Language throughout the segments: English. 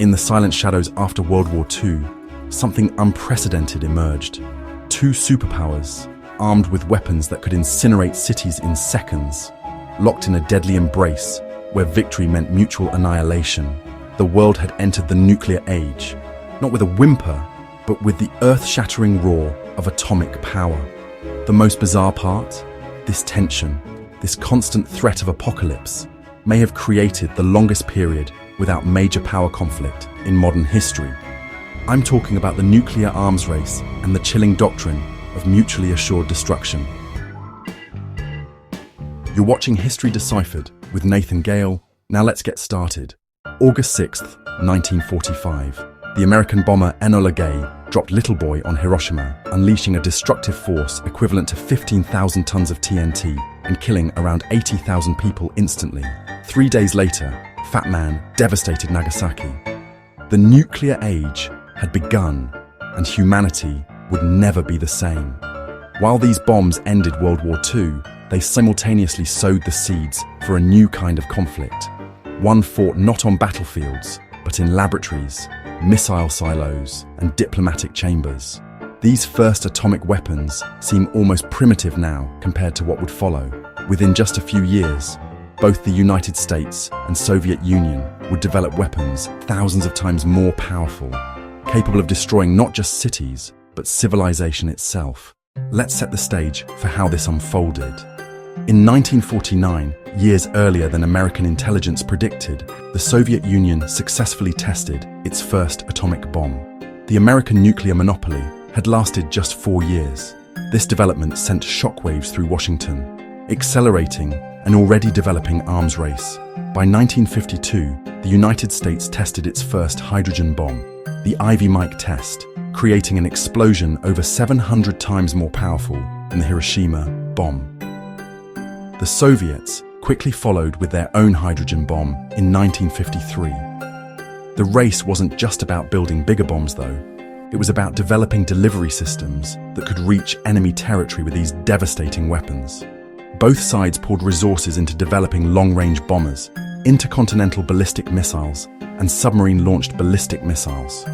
In the silent shadows after World War II, something unprecedented emerged. Two superpowers, armed with weapons that could incinerate cities in seconds, locked in a deadly embrace where victory meant mutual annihilation. The world had entered the nuclear age, not with a whimper, but with the earth-shattering roar of atomic power. The most bizarre part? This tension, this constant threat of apocalypse, may have created the longest period without major power conflict in modern history. I'm talking about the nuclear arms race and the chilling doctrine of mutually assured destruction. You're watching History Deciphered with Nathan Gale. Now let's get started. August 6th, 1945. The American bomber Enola Gay dropped Little Boy on Hiroshima, unleashing a destructive force equivalent to 15,000 tons of TNT and killing around 80,000 people instantly. 3 days later, Fat Man devastated Nagasaki. The nuclear age had begun, and humanity would never be the same. While these bombs ended World War II, they simultaneously sowed the seeds for a new kind of conflict. One fought not on battlefields, but in laboratories, missile silos, and diplomatic chambers. These first atomic weapons seem almost primitive now compared to what would follow. Within just a few years, both the United States and Soviet Union would develop weapons thousands of times more powerful, capable of destroying not just cities, but civilization itself. Let's set the stage for how this unfolded. In 1949, years earlier than American intelligence predicted, the Soviet Union successfully tested its first atomic bomb. The American nuclear monopoly had lasted just 4 years. This development sent shockwaves through Washington, accelerating an already developing arms race. By 1952, the United States tested its first hydrogen bomb, the Ivy Mike test, creating an explosion over 700 times more powerful than the Hiroshima bomb. The Soviets quickly followed with their own hydrogen bomb in 1953. The race wasn't just about building bigger bombs, though. It was about developing delivery systems that could reach enemy territory with these devastating weapons. Both sides poured resources into developing long-range bombers, intercontinental ballistic missiles, and submarine-launched ballistic missiles.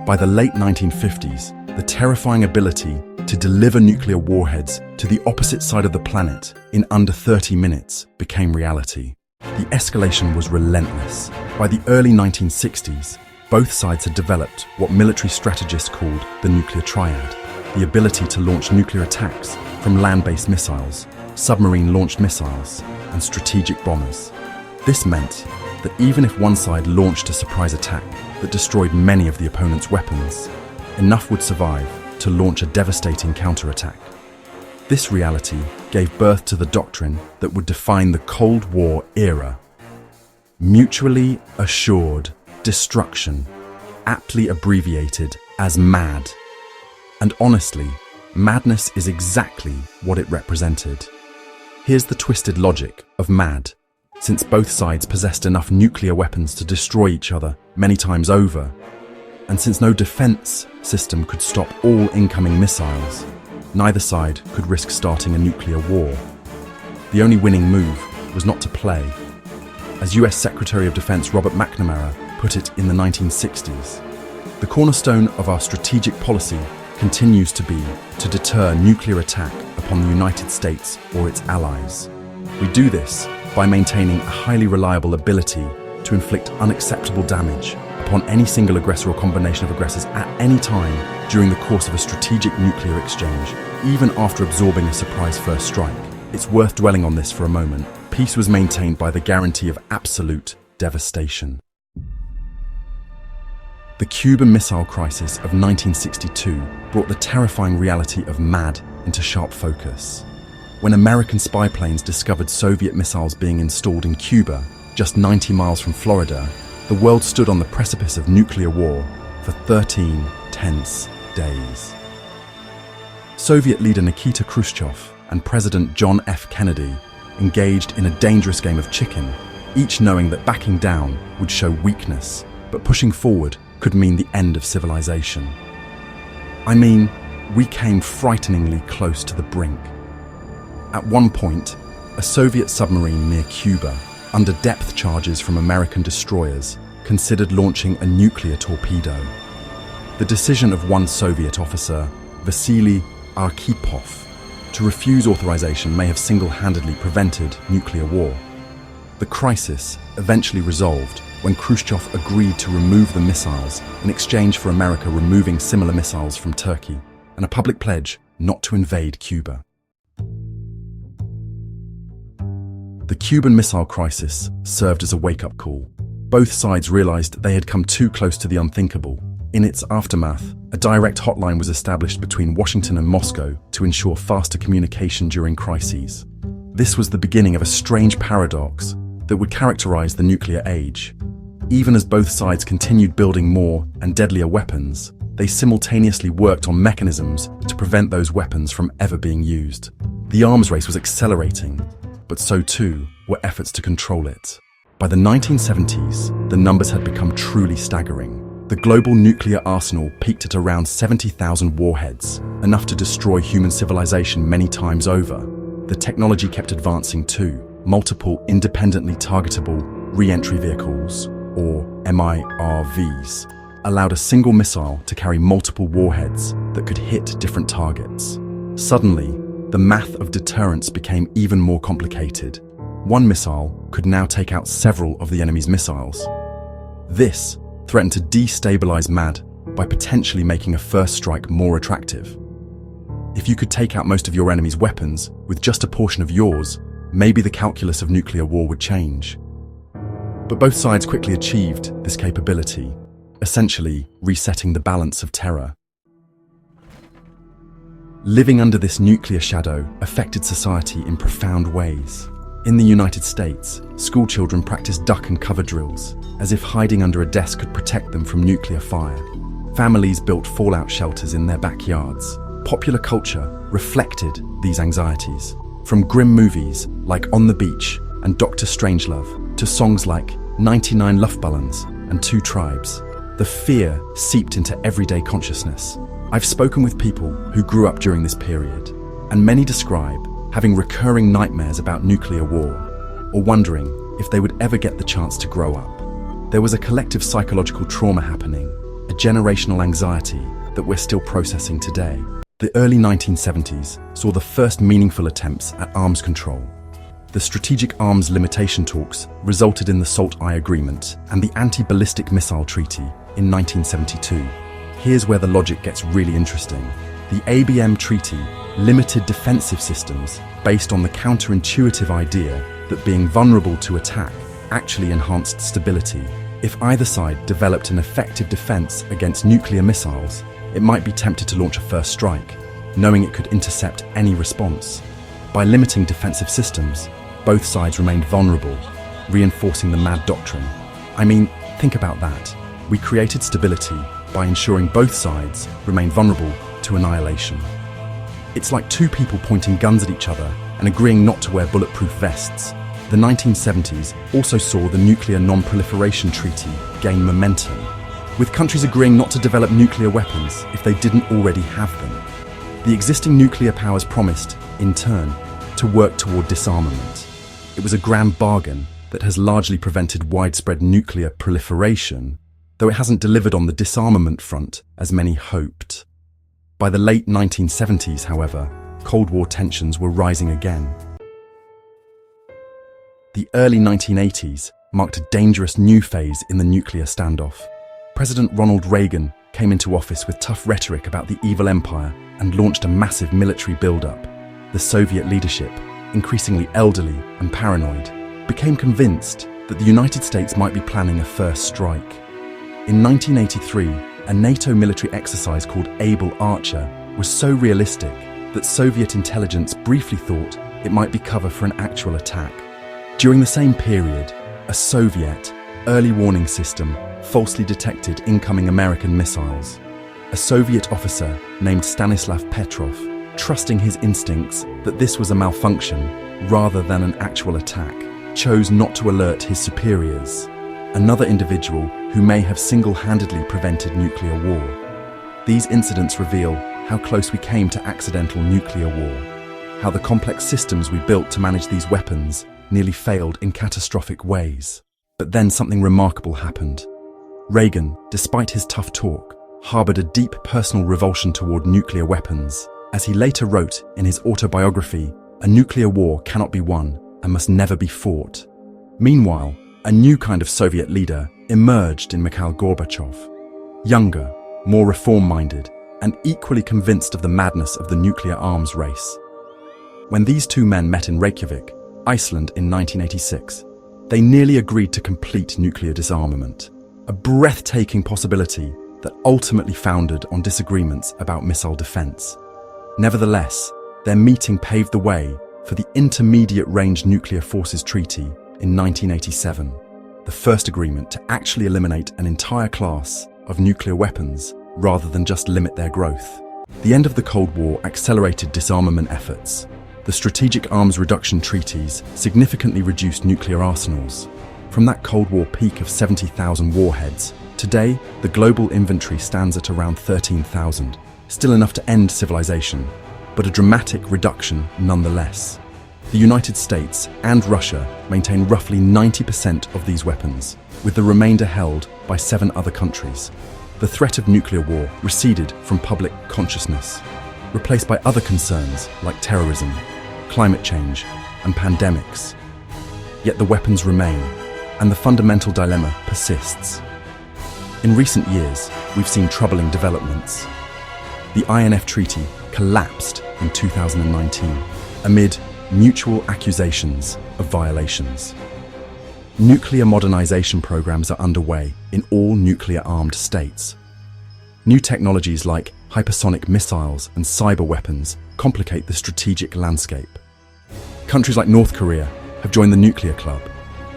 By the late 1950s, the terrifying ability to deliver nuclear warheads to the opposite side of the planet in under 30 minutes became reality. The escalation was relentless. By the early 1960s, both sides had developed what military strategists called the nuclear triad, the ability to launch nuclear attacks from land-based missiles, submarine-launched missiles, and strategic bombers. This meant that even if one side launched a surprise attack that destroyed many of the opponent's weapons, enough would survive to launch a devastating counterattack. This reality gave birth to the doctrine that would define the Cold War era: mutually assured destruction, aptly abbreviated as MAD. And honestly, madness is exactly what it represented. Here's the twisted logic of MAD. Since both sides possessed enough nuclear weapons to destroy each other many times over, and since no defense system could stop all incoming missiles, neither side could risk starting a nuclear war. The only winning move was not to play. As US Secretary of Defense Robert McNamara put it in the 1960s, the cornerstone of our strategic policy continues to be to deter nuclear attack upon the United States or its allies. We do this by maintaining a highly reliable ability to inflict unacceptable damage upon any single aggressor or combination of aggressors at any time during the course of a strategic nuclear exchange, even after absorbing a surprise first strike. It's worth dwelling on this for a moment. Peace was maintained by the guarantee of absolute devastation. The Cuban Missile Crisis of 1962 brought the terrifying reality of MAD into sharp focus. When American spy planes discovered Soviet missiles being installed in Cuba, just 90 miles from Florida, the world stood on the precipice of nuclear war for 13 tense days. Soviet leader Nikita Khrushchev and President John F. Kennedy engaged in a dangerous game of chicken, each knowing that backing down would show weakness, but pushing forward could mean the end of civilization. I mean, we came frighteningly close to the brink. At one point, a Soviet submarine near Cuba, under depth charges from American destroyers, considered launching a nuclear torpedo. The decision of one Soviet officer, Vasily Arkhipov, to refuse authorization may have single-handedly prevented nuclear war. The crisis eventually resolved when Khrushchev agreed to remove the missiles in exchange for America removing similar missiles from Turkey, and a public pledge not to invade Cuba. The Cuban Missile Crisis served as a wake-up call. Both sides realized they had come too close to the unthinkable. In its aftermath, a direct hotline was established between Washington and Moscow to ensure faster communication during crises. This was the beginning of a strange paradox that would characterize the nuclear age. Even as both sides continued building more and deadlier weapons, they simultaneously worked on mechanisms to prevent those weapons from ever being used. The arms race was accelerating, but so too were efforts to control it. By the 1970s, the numbers had become truly staggering. The global nuclear arsenal peaked at around 70,000 warheads, enough to destroy human civilization many times over. The technology kept advancing too. Multiple independently targetable re-entry vehicles, or MIRVs, allowed a single missile to carry multiple warheads that could hit different targets. Suddenly, the math of deterrence became even more complicated. One missile could now take out several of the enemy's missiles. This threatened to destabilize MAD by potentially making a first strike more attractive. If you could take out most of your enemy's weapons with just a portion of yours, maybe the calculus of nuclear war would change. But both sides quickly achieved this capability, essentially resetting the balance of terror. Living under this nuclear shadow affected society in profound ways. In the United States, schoolchildren practiced duck and cover drills, as if hiding under a desk could protect them from nuclear fire. Families built fallout shelters in their backyards. Popular culture reflected these anxieties. From grim movies like On the Beach and Dr. Strangelove to songs like 99 Luftballons and Two Tribes, the fear seeped into everyday consciousness. I've spoken with people who grew up during this period, and many describe having recurring nightmares about nuclear war, or wondering if they would ever get the chance to grow up. There was a collective psychological trauma happening, a generational anxiety that we're still processing today. The early 1970s saw the first meaningful attempts at arms control. The Strategic Arms Limitation talks resulted in the SALT-I Agreement and the Anti-Ballistic Missile Treaty in 1972. Here's where the logic gets really interesting. The ABM Treaty limited defensive systems based on the counterintuitive idea that being vulnerable to attack actually enhanced stability. If either side developed an effective defense against nuclear missiles, it might be tempted to launch a first strike, knowing it could intercept any response. By limiting defensive systems, both sides remained vulnerable, reinforcing the MAD doctrine. I mean, think about that. We created stability by ensuring both sides remain vulnerable to annihilation. It's like two people pointing guns at each other and agreeing not to wear bulletproof vests. The 1970s also saw the Nuclear Non-Proliferation Treaty gain momentum, with countries agreeing not to develop nuclear weapons if they didn't already have them. The existing nuclear powers promised, in turn, to work toward disarmament. It was a grand bargain that has largely prevented widespread nuclear proliferation, though it hasn't delivered on the disarmament front as many hoped. By the late 1970s, however, Cold War tensions were rising again. The early 1980s marked a dangerous new phase in the nuclear standoff. President Ronald Reagan came into office with tough rhetoric about the evil empire and launched a massive military buildup. The Soviet leadership, increasingly elderly and paranoid, became convinced that the United States might be planning a first strike. In 1983, a NATO military exercise called Able Archer was so realistic that Soviet intelligence briefly thought it might be cover for an actual attack. During the same period, a Soviet early warning system falsely detected incoming American missiles. A Soviet officer named Stanislav Petrov, trusting his instincts that this was a malfunction rather than an actual attack, chose not to alert his superiors. Another individual who may have single-handedly prevented nuclear war. These incidents reveal how close we came to accidental nuclear war, how the complex systems we built to manage these weapons nearly failed in catastrophic ways. But then something remarkable happened. Reagan, despite his tough talk, harbored a deep personal revulsion toward nuclear weapons. As he later wrote in his autobiography, "A nuclear war cannot be won and must never be fought." Meanwhile, a new kind of Soviet leader emerged in Mikhail Gorbachev. Younger, more reform-minded, and equally convinced of the madness of the nuclear arms race. When these two men met in Reykjavik, Iceland in 1986, they nearly agreed to complete nuclear disarmament, a breathtaking possibility that ultimately founded on disagreements about missile defense. Nevertheless, their meeting paved the way for the Intermediate Range Nuclear Forces Treaty in 1987, the first agreement to actually eliminate an entire class of nuclear weapons rather than just limit their growth. The end of the Cold War accelerated disarmament efforts. The Strategic Arms Reduction Treaties significantly reduced nuclear arsenals. From that Cold War peak of 70,000 warheads, today the global inventory stands at around 13,000, still enough to end civilization, but a dramatic reduction nonetheless. The United States and Russia maintain roughly 90% of these weapons, with the remainder held by 7 other countries. The threat of nuclear war receded from public consciousness, replaced by other concerns like terrorism, climate change, and pandemics. Yet the weapons remain, and the fundamental dilemma persists. In recent years, we've seen troubling developments. The INF Treaty collapsed in 2019 amid mutual accusations of violations. Nuclear modernization programs are underway in all nuclear-armed states. New technologies like hypersonic missiles and cyber weapons complicate the strategic landscape. Countries like North Korea have joined the nuclear club,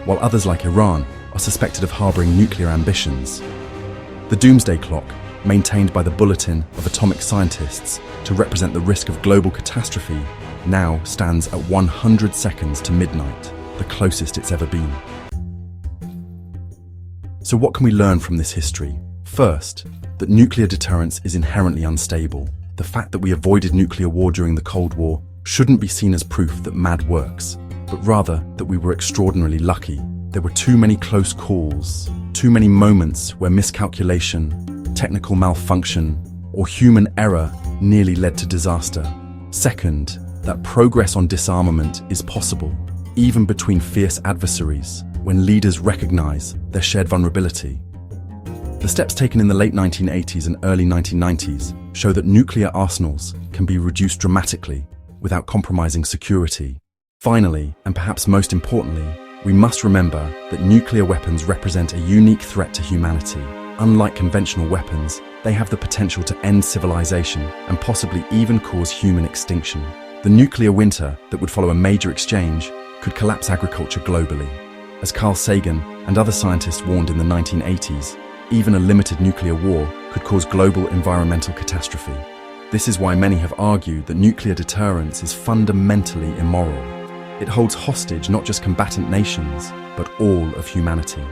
while others like Iran are suspected of harboring nuclear ambitions. The doomsday clock, maintained by the Bulletin of Atomic Scientists to represent the risk of global catastrophe, now stands at 100 seconds to midnight, the closest it's ever been. So what can we learn from this history? First, that nuclear deterrence is inherently unstable. The fact that we avoided nuclear war during the Cold War shouldn't be seen as proof that MAD works, but rather that we were extraordinarily lucky. There were too many close calls, too many moments where miscalculation, technical malfunction, or human error nearly led to disaster. Second, that progress on disarmament is possible, even between fierce adversaries, when leaders recognize their shared vulnerability. The steps taken in the late 1980s and early 1990s show that nuclear arsenals can be reduced dramatically without compromising security. Finally, and perhaps most importantly, we must remember that nuclear weapons represent a unique threat to humanity. Unlike conventional weapons, they have the potential to end civilization and possibly even cause human extinction. The nuclear winter that would follow a major exchange could collapse agriculture globally. As Carl Sagan and other scientists warned in the 1980s, even a limited nuclear war could cause global environmental catastrophe. This is why many have argued that nuclear deterrence is fundamentally immoral. It holds hostage not just combatant nations, but all of humanity.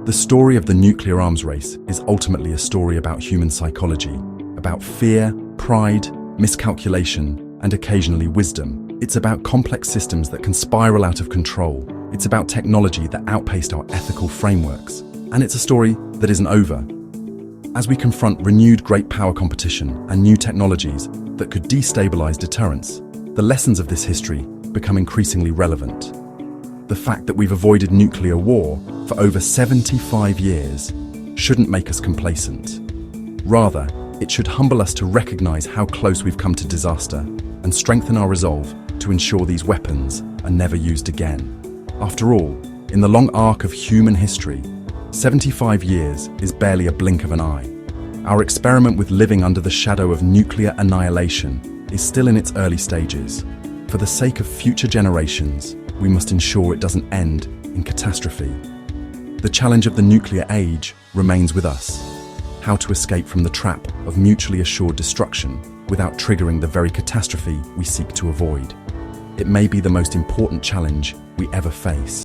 The story of the nuclear arms race is ultimately a story about human psychology, about fear, pride, miscalculation, and occasionally wisdom. It's about complex systems that can spiral out of control. It's about technology that outpaced our ethical frameworks. And it's a story that isn't over. As we confront renewed great power competition and new technologies that could destabilize deterrence, the lessons of this history become increasingly relevant. The fact that we've avoided nuclear war for over 75 years shouldn't make us complacent. Rather, it should humble us to recognize how close we've come to disaster and strengthen our resolve to ensure these weapons are never used again. After all, in the long arc of human history, 75 years is barely a blink of an eye. Our experiment with living under the shadow of nuclear annihilation is still in its early stages. For the sake of future generations, we must ensure it doesn't end in catastrophe. The challenge of the nuclear age remains with us: how to escape from the trap of mutually assured destruction without triggering the very catastrophe we seek to avoid. It may be the most important challenge we ever face.